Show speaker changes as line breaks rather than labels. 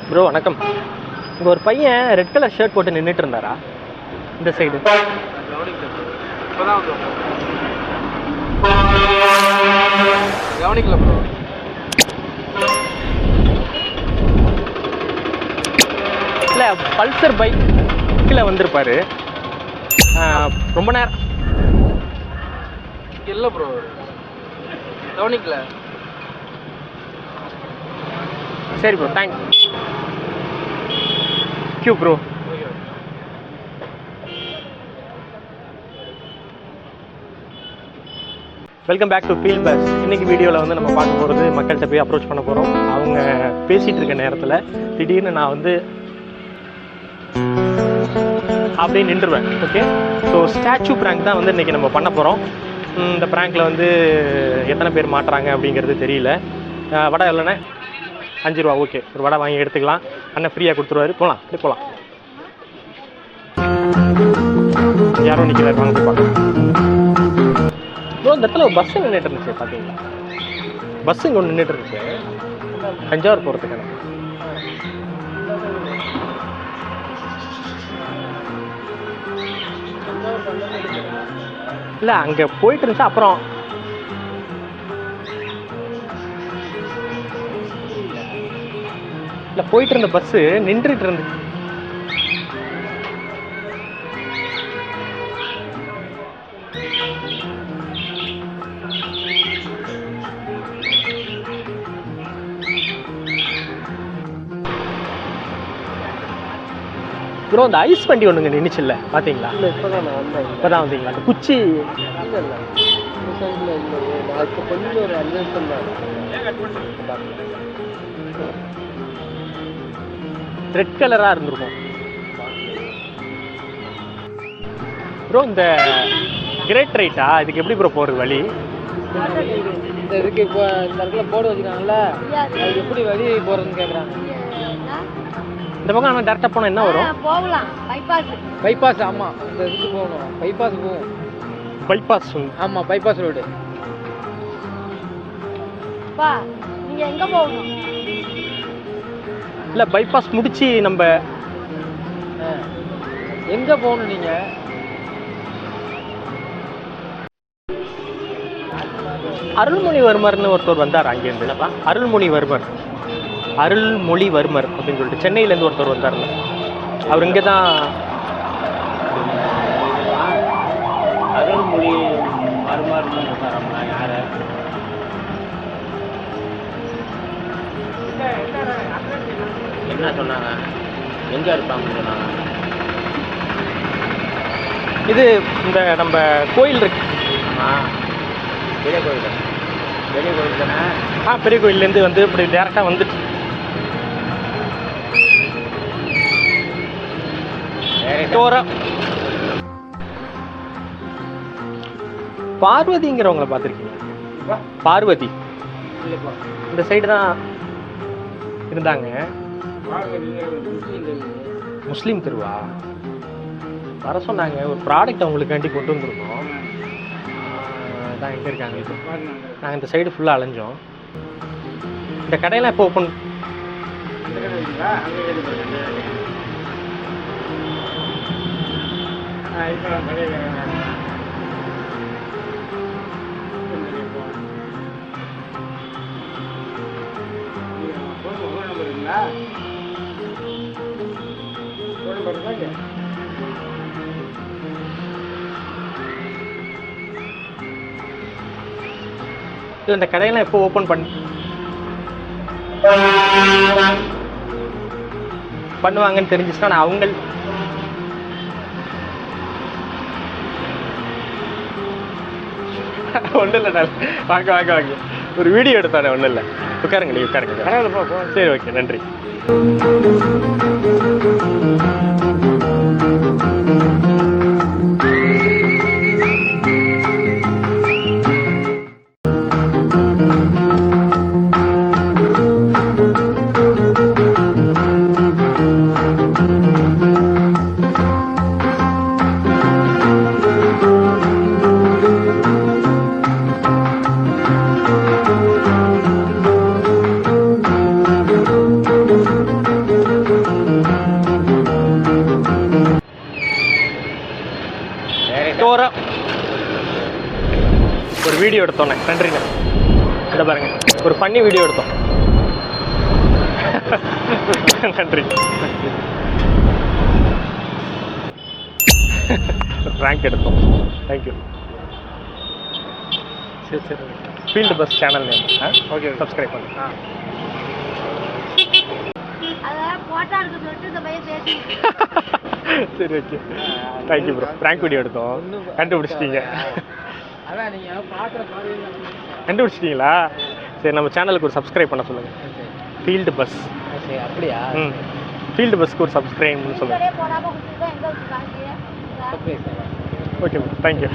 Bro வணக்கம். இங்கே ஒரு பையன் ரெட் கலர் ஷர்ட் போட்டு நின்றுட்டு இருந்தாரா இந்த சைடு?
கவனிக்கல ப்ரோ.
இல்லை, பல்சர் பைக்கில் வந்திருப்பாரு. ரொம்ப நேரம்
இல்லை ப்ரோ, கவனிக்கல.
சரி ப்ரோ, தேங்க்ஸ். கியூ bro. Welcome back to field buzz. இன்னைக்கு வீடியோவில் வந்து நம்ம பார்க்க போகிறது, மக்கள்கிட்ட போய் அப்ரோச் பண்ண போகிறோம். அவங்க பேசிகிட்டு இருக்க நேரத்தில் திடீர்னு நான் வந்து அப்படியே நின்றுவேன். ஓகே, ஸோ ஸ்டாச்சு ப்ராங்க் தான் வந்து இன்றைக்கி நம்ம பண்ண போகிறோம். இந்த ப்ராங்கில் வந்து எத்தனை பேர் மாட்டுறாங்க அப்படிங்கிறது தெரியல. வடை இல்லைண்ணே 5 ரூபா. ஓகே, ஒரு வடை வாங்கி எடுத்துக்கலாம். அண்ணன் ஃப்ரீயாக கொடுத்துருவாரு. போகலாம், இப்படி போகலாம். யாரும் நிற்கிறாரு, வாங்க போய் பார்க்கலாம். ப்ரோ, இந்த இடத்துல ஒரு பஸ் நின்றுட்டு இருந்துச்சு, பார்த்தீங்களா? பஸ் இங்கே ஒன்று நின்றுட்டு இருந்துச்சு, தஞ்சாவூர் போகிறதுக்கான. இல்லை, அங்கே போயிட்டு இருந்துச்சு. அப்புறம் இல்லை, போயிட்டு இருந்த பஸ்ஸு நின்றுட்டு இருந்துச்சு. ப்ரோ, அந்த ஐஸ் வண்டி ஒன்றுங்க நின்றுச்சு, இல்லை பார்த்தீங்களா?
இப்போ தான் நான் வந்தேன்.
இப்போ தான் வந்தீங்களா? அந்த குச்சி
இல்லை இல்லை, இந்த சைடில் இல்லை. நான் இப்போ கொஞ்சம் ஒரு 5 நிமிஷம் தான்.
ரெட் கலராக இருந்திருக்கும் ப்ரோ. இந்த கிரேட் ரைட்டா? இதுக்கு எப்படி ப்ரோ போகிறது வழி?
இந்த இதுக்கு இப்போ இந்த இடத்துல போர்டு வச்சுருக்காங்கல்ல, அது எப்படி வெளியே போகிறதுன்னு கேட்குறாங்க.
இந்த பக்கம் நம்ம டேரெக்டாக போனால் என்ன வரும்?
போகலாம், பைபாஸ்.
பைபாஸ், ஆமாம். இந்த இதுக்கு போகணும், பைபாஸ் போகும்.
பைபாஸ்?
ஆமாம், பைபாஸ் ரோடு.
பா, நீங்க எங்க போகணும்?
இல்லை, பைபாஸ் முடிச்சு நம்ம
எங்கே போகணும் நீங்கள்?
அருள்மொழிவர்மர்னு ஒருத்தர் வந்தார் அங்கேருந்து. இல்லைப்பா, அருள்மொழிவர்மர் அப்படின்னு சொல்லிட்டு சென்னையிலேருந்து ஒருத்தர் வந்தார்ல. அவர் இங்கே தான்.
அருள்மொழிவர்மர் யார்? என்ன சொன்னாங்க? எங்கே இருப்பாங்கன்னு சொன்னாங்க.
இது இந்த நம்ம கோயில் இருக்கு.
பெரிய கோயில். பெரிய கோயில் தானே?
பெரிய கோயிலேருந்து வந்து இப்படி டேரெக்டாக வந்துட்டு பார்வதிங்கிறவங்களை பார்த்துருக்கீங்க? பார்வதி இந்த சைடு தான் இருந்தாங்க. முஸ்லீம் தெருவா? வர சொன்னாங்க, ஒரு ப்ராடக்ட் அவங்களுக்காண்டி கொண்டு வந்துருந்தோம். தான் எங்கே இருக்காங்க இப்போ? நாங்கள் இந்த சைடு ஃபுல்லாக அலைஞ்சோம். இந்த கடையெல்லாம் இப்போ ஓப்பன்? இல்லை, இந்த கடையெல்லாம் எப்போ ஓப்பன் பண்ணுவாங்கன்னு தெரிஞ்சிச்சுன்னா நான் அவங்க ஒன்றும் இல்லை. வாங்க வாங்க வாங்க, ஒரு வீடியோ எடுத்தானே. ஒன்றும் இல்லை, உட்காருங்க, நீங்கள் உட்காருங்க. சரி, ஓகே, நன்றி. ஒரு வீடியோ எடுத்தோண்ணே. நன்றிண்ணே. இதை பாருங்க, ஒரு ஃபன்னி வீடியோ எடுத்தோம். நன்றி. ரேங்க் எடுத்தோம். தேங்க்யூ. சரி சரி. Field bus channel name. Okay, subscribe பண்ணு.
அதான் போட்டா இருக்கு சொல்லிட்டு இந்த பையன் பேசி.
சரி okay. Thank you bro. Rank video எடுத்தோம். கண்டுபிடிச்சிட்டீங்க.
அதான் நீங்கள் பார்க்குற மாதிரி
கண்டுபிடிச்சிட்டீங்களா? சரி, நம்ம சேனலுக்கு ஒரு சப்ஸ்கிரைப் பண்ண சொல்லுங்கள். Field bus.
சரி, அப்படியா?
ம், ஃபீல்டு பஸ்க்கு ஒரு சப்ஸ்கிரைப்னு சொல்லுங்கள்.
அப்படியே போடாம கொடுத்துட்டு எங்க வச்சு காமிக்கிறேன்.
சர்ப்ரைஸ்.
Okay bro, thank you.